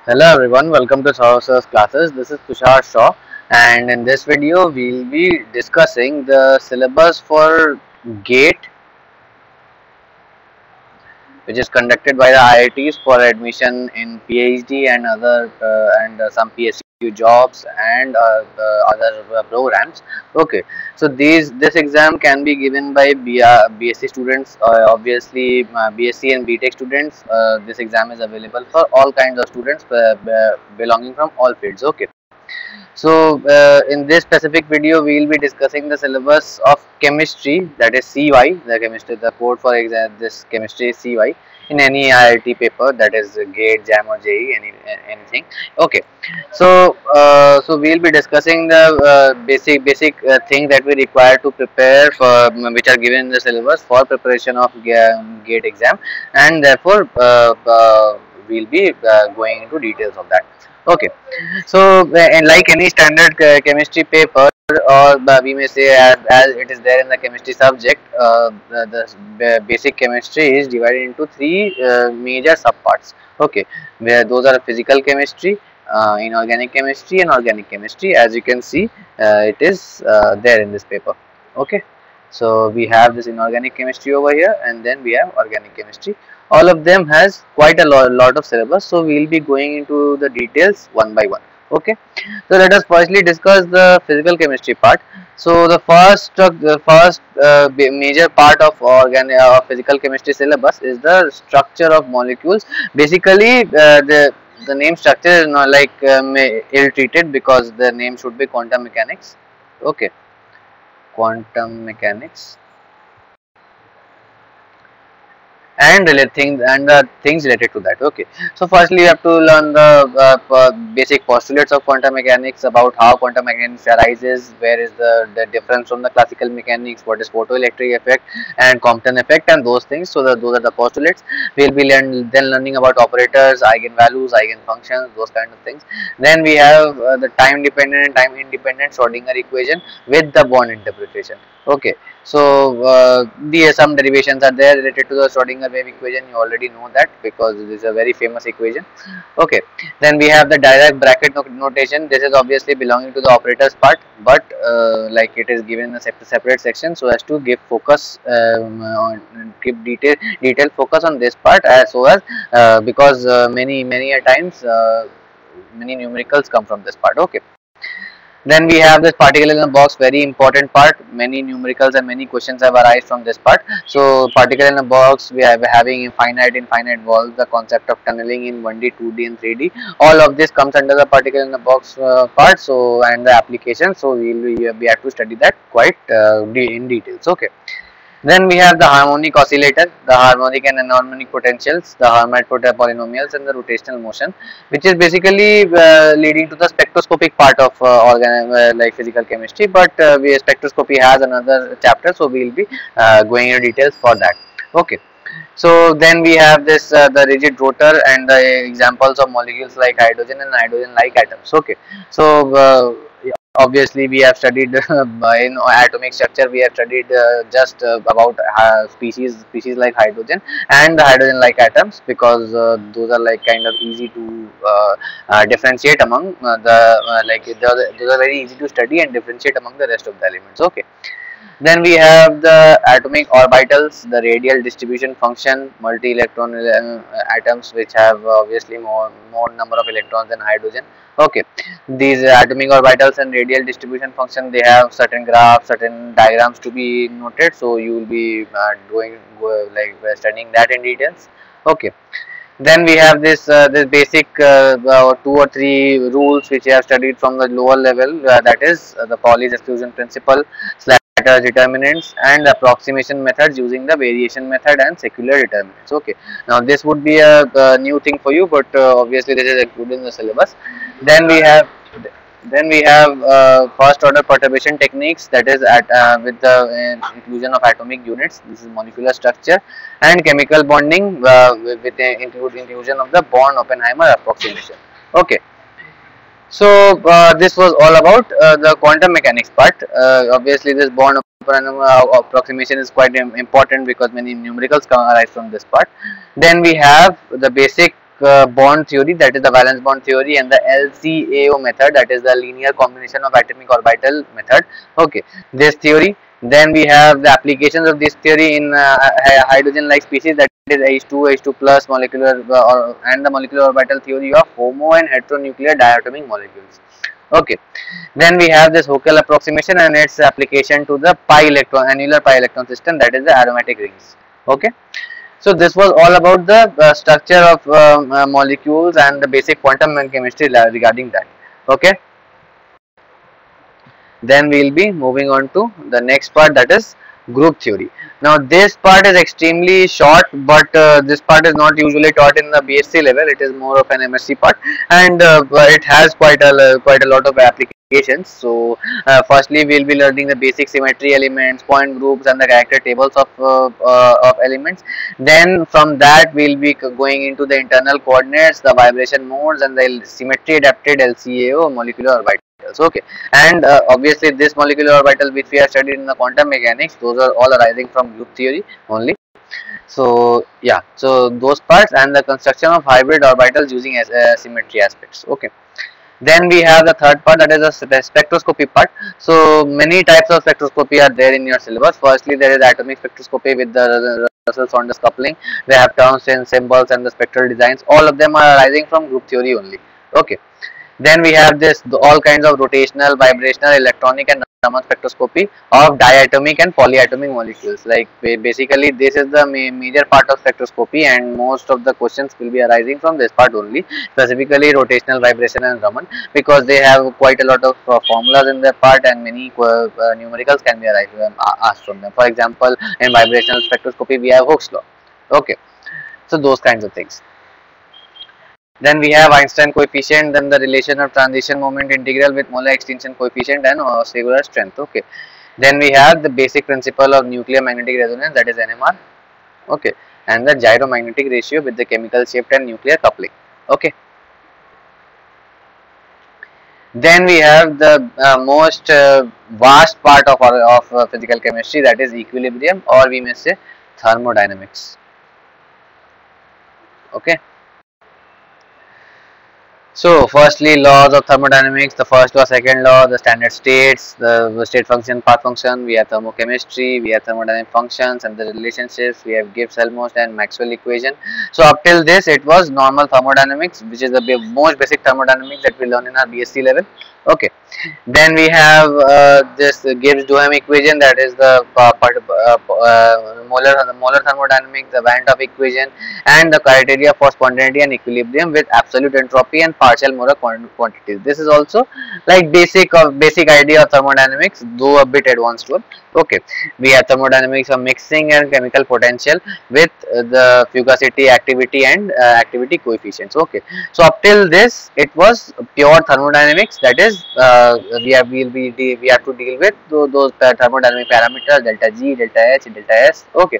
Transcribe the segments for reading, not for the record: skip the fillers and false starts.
Hello everyone, welcome to Sir's classes. This is Tushar Shaw, and in this video we'll be discussing the syllabus for GATE, which is conducted by the IITs for admission in PhD and other some PSU jobs and other programs. Okay, so this exam can be given by BSc students, obviously BSc and BTech students. This exam is available for all kinds of students belonging from all fields. Okay. So in this specific video, we will be discussing the syllabus of chemistry, that is CY. The chemistry, the code for exam, this chemistry is CY in any IIT paper, that is GATE, JAM or JEE, anything. Okay. So we will be discussing the basic things that we require to prepare for, which are given in the syllabus for preparation of GATE exam, and therefore we will be going into details of that. Okay. So, and like any standard chemistry paper, or we may say as it is there in the chemistry subject, the basic chemistry is divided into three major subparts. Okay, where those are physical chemistry, inorganic chemistry, and organic chemistry. As you can see, it is there in this paper. Okay, so we have this inorganic chemistry over here, and then we have organic chemistry. All of them has quite a lot of syllabus, so we will be going into the details one by one. Okay, so let us firstly discuss the physical chemistry part. So the first major part of physical chemistry syllabus is the structure of molecules. Basically, the name structure is not like ill treated, because the name should be quantum mechanics. Okay, quantum mechanics and related things, and the things related to that. Okay, so firstly you have to learn the basic postulates of quantum mechanics, about how quantum mechanics arises, where is the difference from the classical mechanics, what is photoelectric effect and Compton effect, and those things. So those are the postulates. We'll be then learning about operators, eigenvalues, eigenfunctions, those kind of things. Then we have the time dependent and time independent Schrodinger equation with the bond interpretation. Okay, so some derivations are there related to the Schrodinger wave equation. You already know that, because this is a very famous equation. Okay, then we have the Dirac bracket notation. This is obviously belonging to the operators part, but like it is given in a separate section, so as to give focus give detailed focus on this part, as so as because many a times many numericals come from this part. Okay. Then we have this particle in a box, very important part. Many numericals and many questions have arisen from this part. So particle in a box, we are having infinite walls, the concept of tunneling in 1D, 2D and 3D. All of this comes under the particle in the box part. So, and the application. So we have to study that quite in details. Okay. Then we have the harmonic oscillator, the harmonic and anharmonic potentials, the Hermite polynomials, and the rotational motion, which is basically leading to the spectroscopic part of like physical chemistry. But spectroscopy has another chapter, so we will be going into details for that. Okay. So then we have this the rigid rotor and the examples of molecules like hydrogen and hydrogen-like atoms. Okay. So obviously we have studied in atomic structure, we have studied just about species like hydrogen and the hydrogen like atoms, because those are like kind of easy to differentiate among those are very easy to study and differentiate among the rest of the elements. Okay. Then we have the atomic orbitals, the radial distribution function, multi-electron atoms which have obviously more number of electrons than hydrogen. Okay, these atomic orbitals and radial distribution function, they have certain graphs, certain diagrams to be noted. So you will be studying that in details. Okay. Then we have this basic two or three rules which I have studied from the lower level, that is the Pauli's exclusion principle, Slatter's determinants, and approximation methods using the variation method and secular determinants. Okay, now this would be a new thing for you, but obviously this is included in the syllabus. Then we have first order perturbation techniques, that is at with the inclusion of atomic units. This is molecular structure and chemical bonding with the inclusion of the Born-Oppenheimer approximation. Okay. So this was all about the quantum mechanics part. Obviously this Born-Oppenheimer approximation is quite important, because many numericals come arise from this part. Then we have the basic bond theory, that is the valence bond theory, and the LCAO method, that is the linear combination of atomic orbital method. Okay, this theory. Then we have the applications of this theory in hydrogen-like species, that is H2 plus molecular and the molecular orbital theory of homo and heteronuclear diatomic molecules. Okay, then we have this Huckel approximation and its application to the annular pi electron system, that is the aromatic rings. Okay, so this was all about the structure of molecules and the basic quantum chemistry regarding that. Okay, then we will be moving on to the next part, that is group theory. Now this part is extremely short, but this part is not usually taught in the BSc level. It is more of an MSc part, and it has quite a lot of applications. So firstly we will be learning the basic symmetry elements, point groups, and the character tables of elements. Then from that we will be going into the internal coordinates, the vibration modes, and the symmetry adapted LCAO molecular orbitals. Okay, and obviously this molecular orbital which we have studied in the quantum mechanics, those are all arising from group theory only. So yeah, so those parts and the construction of hybrid orbitals using symmetry aspects. Okay, then we have the third part, that is the spectroscopy part. So many types of spectroscopy are there in your syllabus. Firstly, there is atomic spectroscopy with the Russell-Saunders coupling. They have terms and symbols and the spectral designs. All of them are arising from group theory only. Okay. Then we have all kinds of rotational, vibrational, electronic, and Raman spectroscopy of diatomic and polyatomic molecules. Like basically, this is the major part of spectroscopy, and most of the questions will be arising from this part only. Specifically, rotational, vibration, and Raman, because they have quite a lot of formulas in their part, and many numericals can be asked from them. For example, in vibrational spectroscopy, we have Hooke's law. Okay, so those kinds of things. Then we have Einstein coefficient, then the relation of transition moment integral with molar extinction coefficient and cellular strength. Okay. Then we have the basic principle of nuclear magnetic resonance, that is NMR. Okay. And the gyromagnetic ratio with the chemical shift and nuclear coupling. Okay. Then we have the most vast part of physical chemistry, that is equilibrium, or we may say thermodynamics. Okay. So firstly, laws of thermodynamics, the first law, second law, the standard states, the state function, path function, we have thermochemistry, we have thermodynamic functions and the relationships, we have Gibbs-Helmholtz and Maxwell equation. So up till this it was normal thermodynamics, which is the most basic thermodynamics that we learn in our BSc level. Okay. Then we have this Gibbs-Duhem equation, that is the molar thermodynamics, the Van 't Hoff equation, and the criteria for spontaneity and equilibrium with absolute entropy and partial molar quantities. This is also like basic idea of thermodynamics, though a bit advanced one. Okay, we have thermodynamics of mixing and chemical potential with the fugacity, activity, and activity coefficients. Okay, so up till this it was pure thermodynamics, that is we have to deal with those thermodynamic parameters, delta G, delta H, delta S. Okay,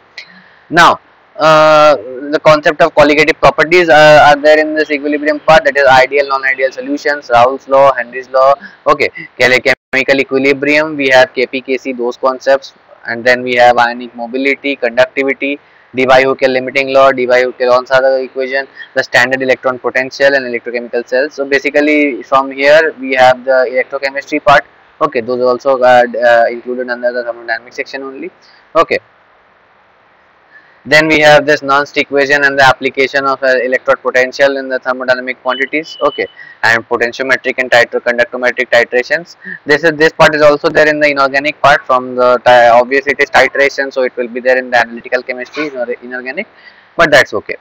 now the concept of colligative properties are there in this equilibrium part, that is ideal, non-ideal solutions, Raoult's law, Henry's law. Okay, chemical equilibrium, we have Kp, Kc, those concepts, and then we have ionic mobility, conductivity, Debye-Huckel limiting law, Debye-Huckel-Onsada equation, the standard electron potential, and electrochemical cells. So basically from here we have the electrochemistry part. Okay, those also are included under the thermodynamic section only. Okay. Then we have this Nernst equation and the application of electrode potential in the thermodynamic quantities. Okay, and potentiometric and conductometric titrations. This part is also there in the inorganic part. From the obviously it is titration, so it will be there in the analytical chemistry inorganic, but that's okay.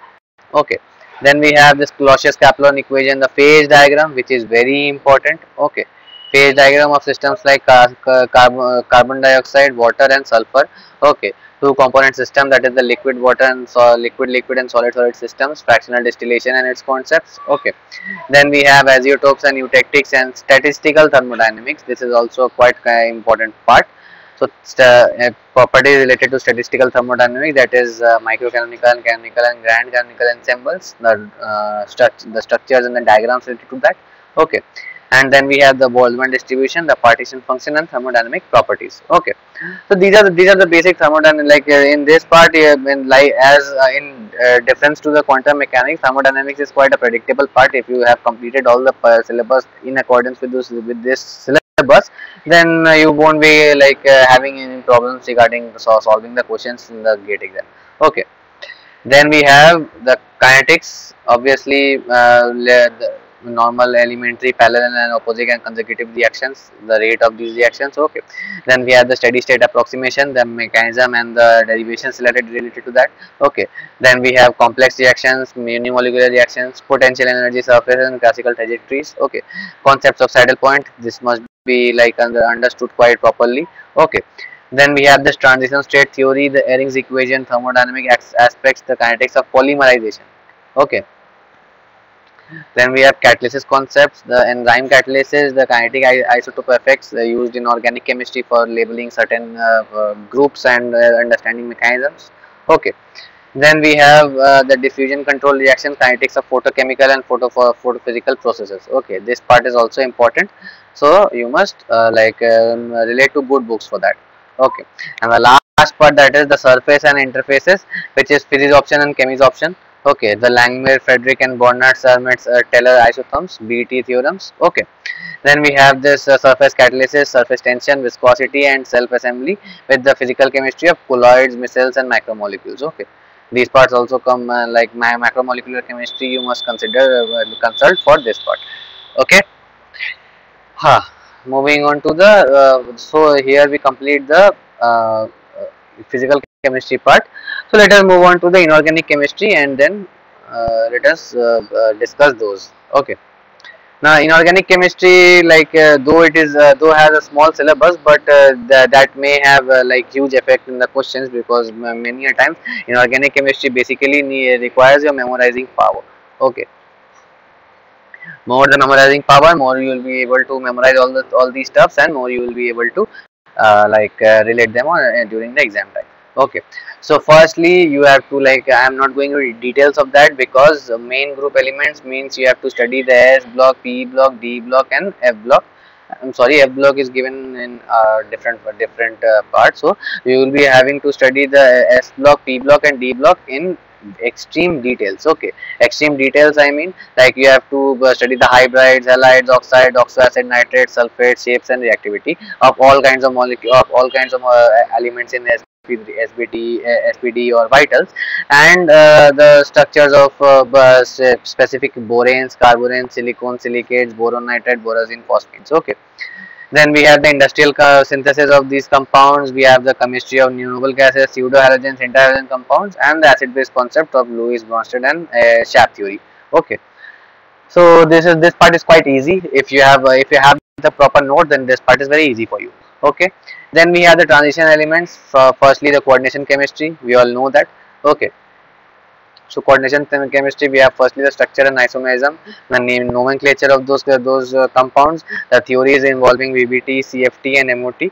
Okay. Then we have this Clausius-Kaplan equation, the phase diagram, which is very important. Okay, phase diagram of systems like carbon dioxide, water, and sulfur. Okay, two component system, that is the liquid water and liquid and solid systems, fractional distillation and its concepts. Okay, then we have azeotopes and eutectics and statistical thermodynamics. This is also quite important part. So properties related to statistical thermodynamics, that is microcanonical, canonical, and grand canonical ensembles, the structures and the diagrams related to that. Okay, And then we have the Boltzmann distribution, the partition function, and thermodynamic properties. Okay, so these are the basic thermodynamic. Like in this part, in like as in difference to the quantum mechanics, thermodynamics is quite a predictable part. If you have completed all the syllabus in accordance with this syllabus, then you won't be like having any problems regarding solving the questions in the gate exam. Okay. Then we have the kinetics, obviously the normal, elementary, parallel and opposite and consecutive reactions, the rate of these reactions. Okay. Then we have the steady state approximation, the mechanism and the derivations related to that. Okay. Then we have complex reactions, unimolecular reactions, potential energy surfaces and classical trajectories. Okay. Concepts of saddle point, this must be like understood quite properly. Okay. Then we have this transition state theory, the Ehring's equation, thermodynamic aspects, the kinetics of polymerization. Okay. Then we have catalysis concepts, the enzyme catalysis, the kinetic isotope effects used in organic chemistry for labeling certain groups and understanding mechanisms. Okay. Then we have the diffusion control reaction, kinetics of photochemical and photophysical processes. Okay, this part is also important. So you must relate to good books for that. Okay, and the last part, that is the surface and interfaces, which is physics option and chemis option. Okay, the Langmuir, Frederick and Barnard, Sermet, Taylor isotherms, BT theorems. Okay, then we have this surface catalysis, surface tension, viscosity and self-assembly with the physical chemistry of colloids, micelles and macromolecules. Okay, these parts also come like macromolecular chemistry, you must consider consult for this part. Okay. Huh. Moving on to the so here we complete the physical chemistry part. So let us move on to the inorganic chemistry and then let us discuss those. Okay. Now inorganic chemistry, like though it is though has a small syllabus, but that may have like huge effect in the questions, because many a times inorganic chemistry basically requires your memorizing power. Okay, more the memorizing power, more you will be able to memorize all these stuffs, and more you will be able to relate them on during the exam time. Okay, so firstly you have to, like, I am not going into details of that, because main group elements means you have to study the S block, P block, D block and F block. I'm sorry, F block is given in different parts, so you will be having to study the S block, P block and D block in extreme details. Okay, extreme details, I mean, like you have to study the hybrids, halides, oxide, oxoacid, nitrate, sulfate, shapes and reactivity of all kinds of molecule, of all kinds of elements in SBT, SPD or vitals, and the structures of specific boranes, carboranes, silicon, silicates, boron nitrate, borazine, phosphates. Okay, then we have the industrial synthesis of these compounds. We have the chemistry of new noble gases, pseudo-halogens, inter-halogen compounds, and the acid-base concept of Louis Bronsted and Schaap theory. Okay, so this part is quite easy. If you have the proper note, then this part is very easy for you. Okay, then we have the transition elements. Firstly, the coordination chemistry. We all know that. Okay, so coordination chemistry, we have firstly the structure and isomerism, the name nomenclature of those compounds, the theories involving VBT, CFT and MOT.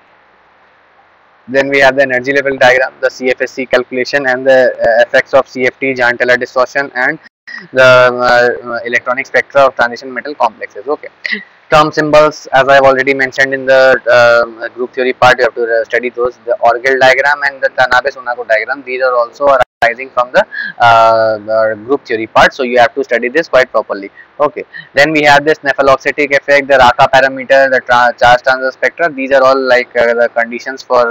Then we have the energy level diagram, the CFSC calculation and the effects of CFT, Jahn-Teller distortion and the electronic spectra of transition metal complexes. Okay, term symbols, as I have already mentioned in the group theory part, you have to study those. The Orgel diagram and the Tanabe-Sunago diagram, these are also arising from the group theory part, so you have to study this quite properly. Okay, then we have this nephaloxitic effect, the Raka parameter, the charge transfer spectra. These are all like the conditions for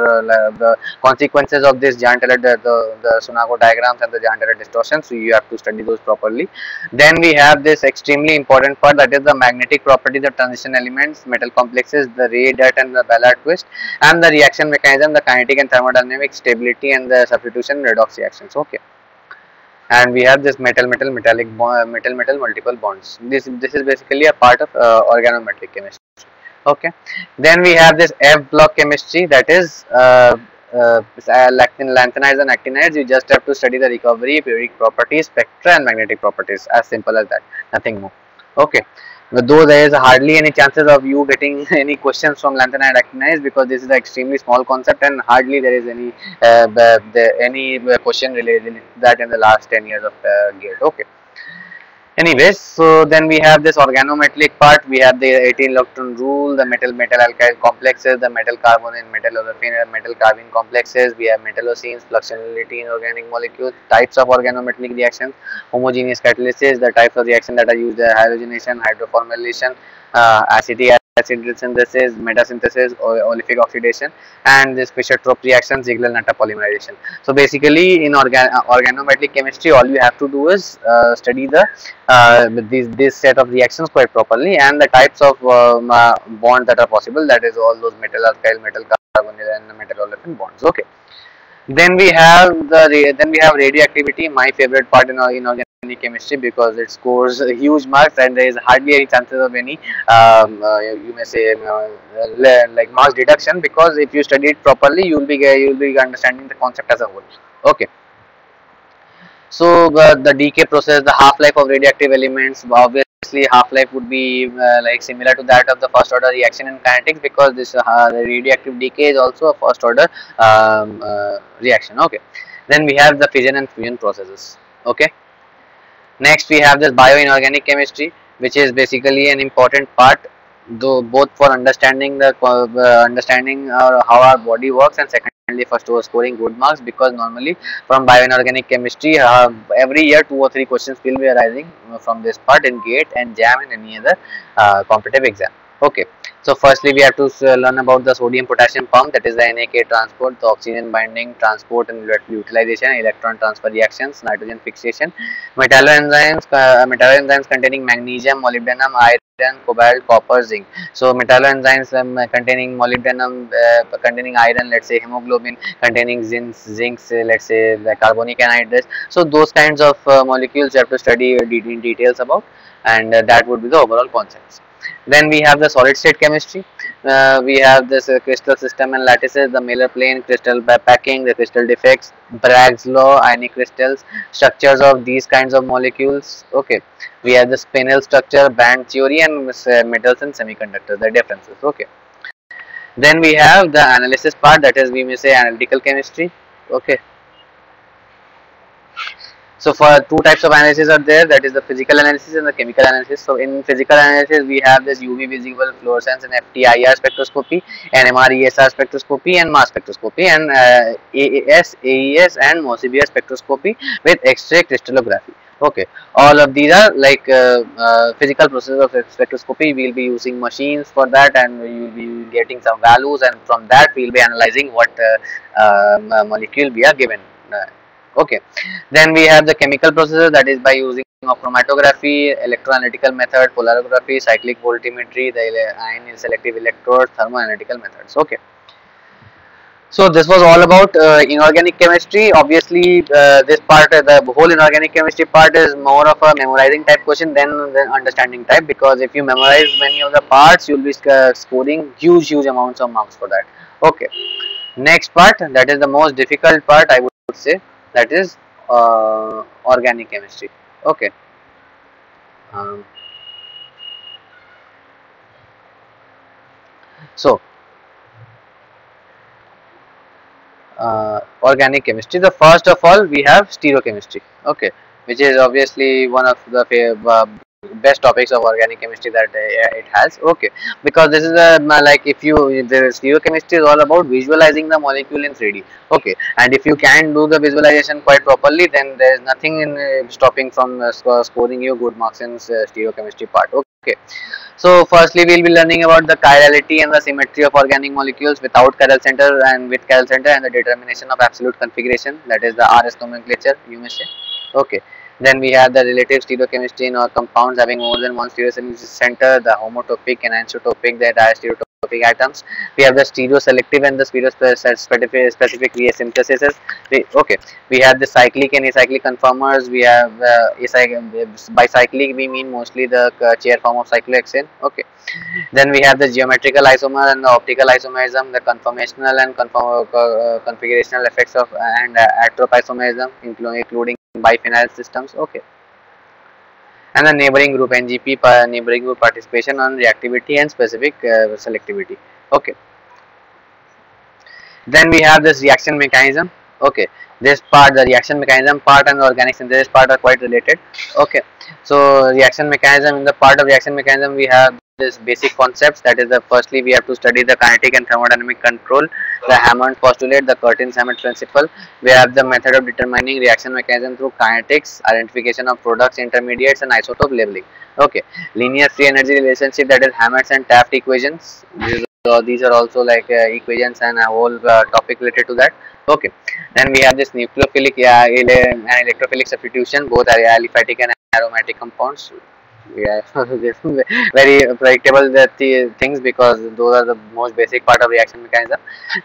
the consequences of this Jahn-Teller, the Sunago diagrams and the Jahn-Teller distortion, so you have to study those properly. Then we have this extremely important part, that is the magnetic properties of transition elements, metal complexes, the Ray, Dutt and the Ballard twist, and the reaction mechanism, the kinetic and thermodynamic stability and the substitution redox reactions. Okay, and we have this metal multiple bonds. This is basically a part of organometric chemistry. Okay, then we have this F block chemistry, that is lanthanides and actinides. You just have to study the recovery, periodic properties, spectra and magnetic properties, as simple as that, nothing more. Okay, though there is hardly any chances of you getting any questions from lanthanide actinides, because this is an extremely small concept and hardly there is any question related to that in the last 10 years of GATE. Okay, Anyways, so then we have this organometallic part. We have the 18 electron rule, the metal alkyl complexes, the metal carbon and metal olefin and metal carbene complexes. We have metallocene, fluxionality in organic molecules, types of organometallic reactions, homogeneous catalysis, the types of reaction that are used: halogenation, hydroformylation, acetic acid synthesis, metasynthesis, olefinic oxidation, and this Fischer-Tropsch reaction, Ziegler-Natta polymerization. So basically, in organometallic chemistry, all you have to do is study the this set of reactions quite properly, and the types of bonds that are possible, that is all those metal alkyl, metal carbonyl and metal olefin bonds. Okay, then we have radioactivity, my favorite part in inorganic chemistry, because it scores huge marks and there is hardly any chances of any you may say like marks deduction, because if you study it properly you will be understanding the concept as a whole. Okay, so the decay process, the half-life of radioactive elements, obviously half-life would be like similar to that of the first order reaction in kinetics, because this the radioactive decay is also a first order reaction. Okay, then we have the fission and fusion processes. Okay, next we have this bioinorganic chemistry, which is basically an important part, though both for understanding the understanding how our body works, and secondly for scoring good marks, because normally from bioinorganic chemistry every year 2 or 3 questions will be arising from this part in GATE and JAM and any other competitive exam. Okay, so firstly we have to learn about the sodium potassium pump, that is the NAK transport, the oxygen binding, transport and utilization, electron transfer reactions, nitrogen fixation, metalloenzymes containing magnesium, molybdenum, iron, cobalt, copper, zinc. So metalloenzymes containing molybdenum, containing iron, let's say hemoglobin, containing zinc, let's say the carbonic anhydride. So those kinds of molecules you have to study in details about, and that would be the overall concepts. Then we have the solid state chemistry. We have this crystal system and lattices, the Miller plane, crystal packing, the crystal defects, Bragg's law, ionic crystals, structures of these kinds of molecules. Okay, we have the spinel structure, band theory, and metals and semiconductors, the differences. Okay, then we have the analysis part, that is we may say analytical chemistry. Okay, so for two types of analysis are there, that is the physical analysis and the chemical analysis. So in physical analysis we have this UV visible fluorescence and FTIR spectroscopy, and MRESR spectroscopy, and mass spectroscopy, and AAS, AES and Mossbier spectroscopy with X-ray crystallography. Okay, all of these are like physical processes of spectroscopy. We will be using machines for that, and we will be getting some values, and from that we will be analyzing what molecule we are given. Okay, then we have the chemical processes, that is by using of chromatography, electroanalytical method, polarography, cyclic voltammetry, the ion selective electrode, thermoanalytical methods. Okay, so this was all about inorganic chemistry. Obviously this part, the whole inorganic chemistry part, is more of a memorizing type question than the understanding type, because if you memorize many of the parts you will be scoring huge amounts of marks for that. Okay, next part, that is the most difficult part I would say, that is organic chemistry. Okay, um, so organic chemistry, the first of all we have stereochemistry. Okay, which is obviously one of the best topics of organic chemistry that it has. Okay, because this is a like, if you, the stereochemistry is all about visualizing the molecule in 3D. Okay, and if you can do the visualization quite properly, then there is nothing in stopping from scoring you good marks in stereochemistry part. Okay, so firstly we'll be learning about the chirality and the symmetry of organic molecules without chiral center and with chiral center, and the determination of absolute configuration, that is the RS nomenclature you may say. Okay, then we have the relative stereochemistry in our compounds having more than one stereochemical center, the homotopic and anisotropic, the diastereotopic atoms. We have the stereoselective and the specific synthesis. Okay, we have the cyclic and acyclic conformers. We have by cyclic we mean mostly the chair form of cyclohexane. Okay, then we have the geometrical isomer and the optical isomerism, the conformational and configurational effects of and atropisomerism, including biphenyl systems. Okay, and the neighboring group NGP, neighboring group participation on reactivity and specific selectivity. Okay, then we have this reaction mechanism. Okay, this part, the reaction mechanism part and the organic synthesis part are quite related. Okay, so reaction mechanism, in the part of reaction mechanism we have this basic concepts, that is the firstly we have to study the kinetic and thermodynamic control, the Hammond postulate, the Curtin-Hammond principle. We have the method of determining reaction mechanism through kinetics, identification of products, intermediates and isotope labeling. Okay, linear free energy relationship, that is Hammond's and Taft equations. These are also like equations and a whole topic related to that. Okay, then we have this nucleophilic and electrophilic substitution, both are aliphatic and aromatic compounds. Yeah, very predictable things, because those are the most basic part of reaction mechanism.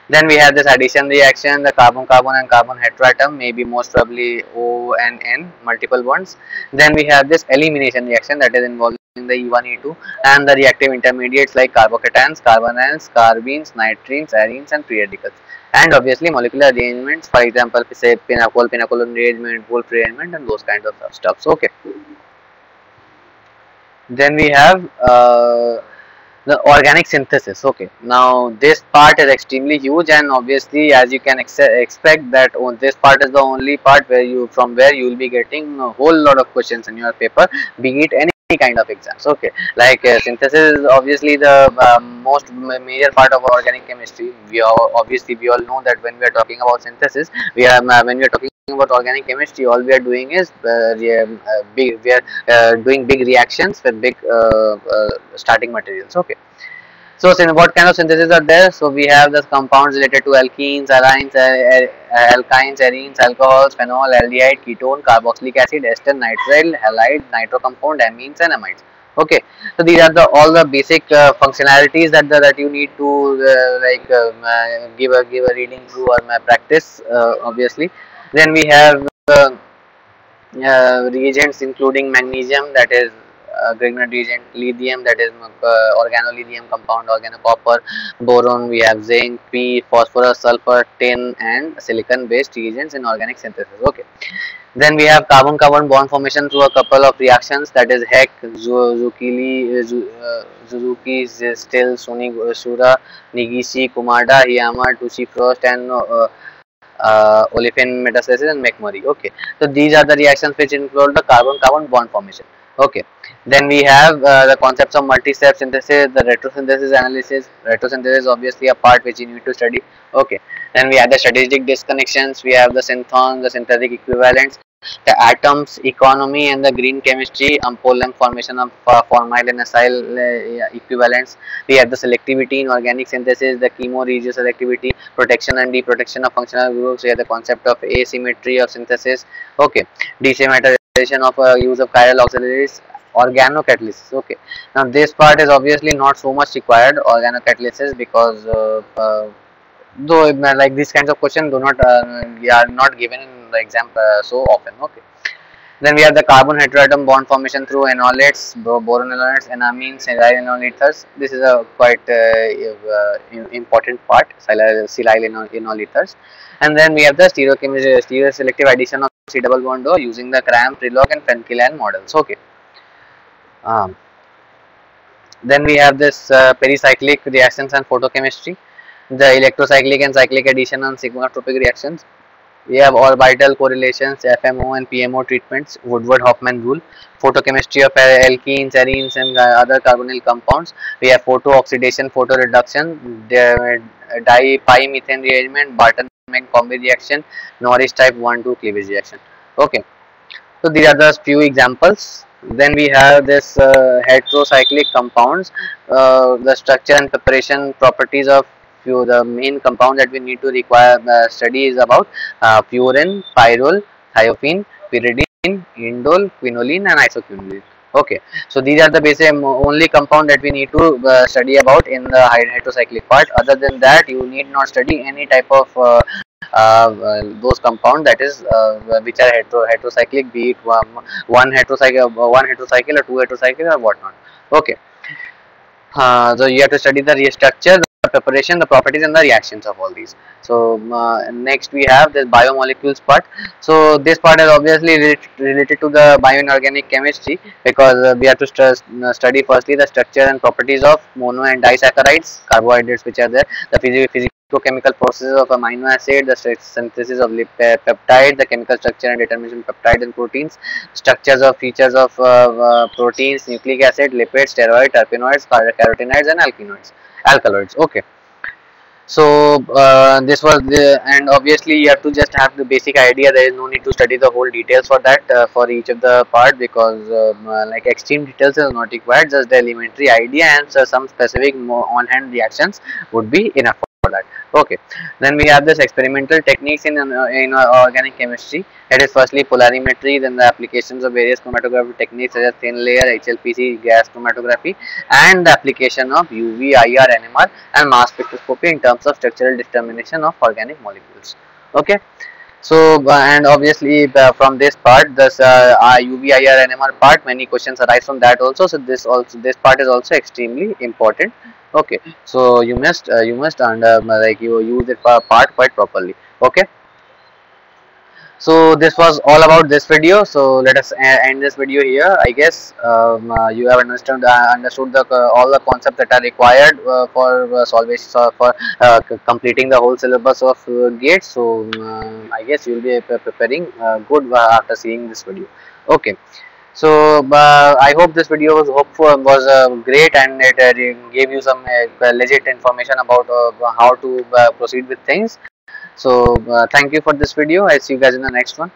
Then we have this addition reaction, the carbon-carbon and carbon heteroatom, maybe most probably O and N, multiple bonds. Then we have this elimination reaction, that is involving the E1, E2, and the reactive intermediates like carbocations, carbonyls, carbenes, nitrines, arenes, and free radicals. And obviously molecular arrangements, for example, say pinacol arrangement, Wolff arrangement, and those kind of stuff. So, okay. Then we have the organic synthesis. Okay, now this part is extremely huge, and obviously as you can expect that this part is the only part where you will be getting a whole lot of questions in your paper, be it any kind of exams. Okay, like synthesis is obviously the most major part of organic chemistry. Obviously we all know that when we are talking about synthesis, when we are talking about organic chemistry, all we are doing is we are doing big reactions with big starting materials. Okay, so what kind of synthesis are there? So we have the compounds related to alkenes, alines, alkynes, arenes, alcohols, phenol, aldehyde, ketone, carboxylic acid, ester, nitrile, halide, nitro compound, amines, and amides. Okay, so these are all the basic functionalities that you need to give a reading through or practice. Obviously, then we have reagents including magnesium, that is Grignard reagent, lithium, that is organolithium compound, organocopper, boron, we have zinc, P, phosphorus, sulfur, tin, and silicon based reagents in organic synthesis. Okay, then we have carbon-carbon bond formation through a couple of reactions, that is Heck, Suzuki, Still, Sura, Negishi, Kumada, Hiyama, Tushi Frost, and olefin metastasis and McMurray. Okay, so these are the reactions which include the carbon-carbon bond formation. Okay, then we have the concepts of multi-step synthesis, the retrosynthesis analysis. Retrosynthesis is obviously a part which you need to study. Okay, then we have the strategic disconnections, we have the synthons, the synthetic equivalents, the atoms economy and the green chemistry, pole length formation of formyl and acyl equivalents. We have the selectivity in organic synthesis, the chemo-regio selectivity, protection and deprotection of functional groups. We have the concept of asymmetry of synthesis. Okay, desymmetrization of use of chiral auxiliaries, organocatalysis. Okay, now this part is obviously not so much required, organocatalysis, because though like these kinds of questions do not are not given in the exam so often. Okay, then we have the carbon heteroatom bond formation through enolates, boron enolates, enamines, aryl enoleters. This is a quite important part, silyl enoleters. And then we have the stereoselective addition of C double bond O using the Cram, Trilog, and Fenkilan models. Okay. Um, then we have this pericyclic reactions and photochemistry, the electrocyclic and cyclic addition and sigmatropic reactions. We have orbital correlations, FMO and PMO treatments, Woodward-Hoffmann rule, photochemistry of alkenes, arenes, and other carbonyl compounds. We have photo-oxidation, photo-reduction, di-pi-methane rearrangement, Barton-McCombie reaction, Norris type 1,2 cleavage reaction. Okay, so these are the few examples. Then we have this heterocyclic compounds, the structure and preparation properties of the main compound that we need to require study is about furan, pyrrole, thiophene, pyridine, indole, quinoline, and isoquinoline. Okay, so these are the basic only compound that we need to study about in the heterocyclic part. Other than that, you need not study any type of those compound, that is which are heterocyclic, be it one heterocycle or two heterocycle or whatnot. Okay, so you have to study the structure, the preparation, the properties, and the reactions of all these. So next we have this biomolecules part. So this part is obviously related to the bioinorganic chemistry, because we have to study firstly the structure and properties of mono and disaccharides, carbohydrates which are there, the physical chemical processes of amino acid, the synthesis of peptide, the chemical structure and determination of peptides and proteins, structures of features of proteins, nucleic acid, lipids, steroids, terpenoids, carotenoids, and alkaloids. Okay. So this was the, and obviously you have to just have the basic idea. There is no need to study the whole details for that, for each of the part, because like extreme details is not required. Just the elementary idea and some specific on hand reactions would be enough for that. Okay. Then we have this experimental techniques in organic chemistry. That is firstly polarimetry, then the applications of various chromatography techniques such as thin layer, HLPC, gas chromatography, and the application of UV, IR, NMR, and mass spectroscopy in terms of structural determination of organic molecules. Okay. So and obviously from this part, this UV, IR, NMR part, many questions arise from that also. So this part is also extremely important. Okay. So you must under like you use it part quite properly. Okay. So this was all about this video. So let us end this video here. I guess you have understood the all the concepts that are required for solvation for completing the whole syllabus of GATE. So I guess you will be preparing good after seeing this video. Okay. So I hope this video was great, and it gave you some legit information about how to proceed with things. So thank you for this video. I'll see you guys in the next one.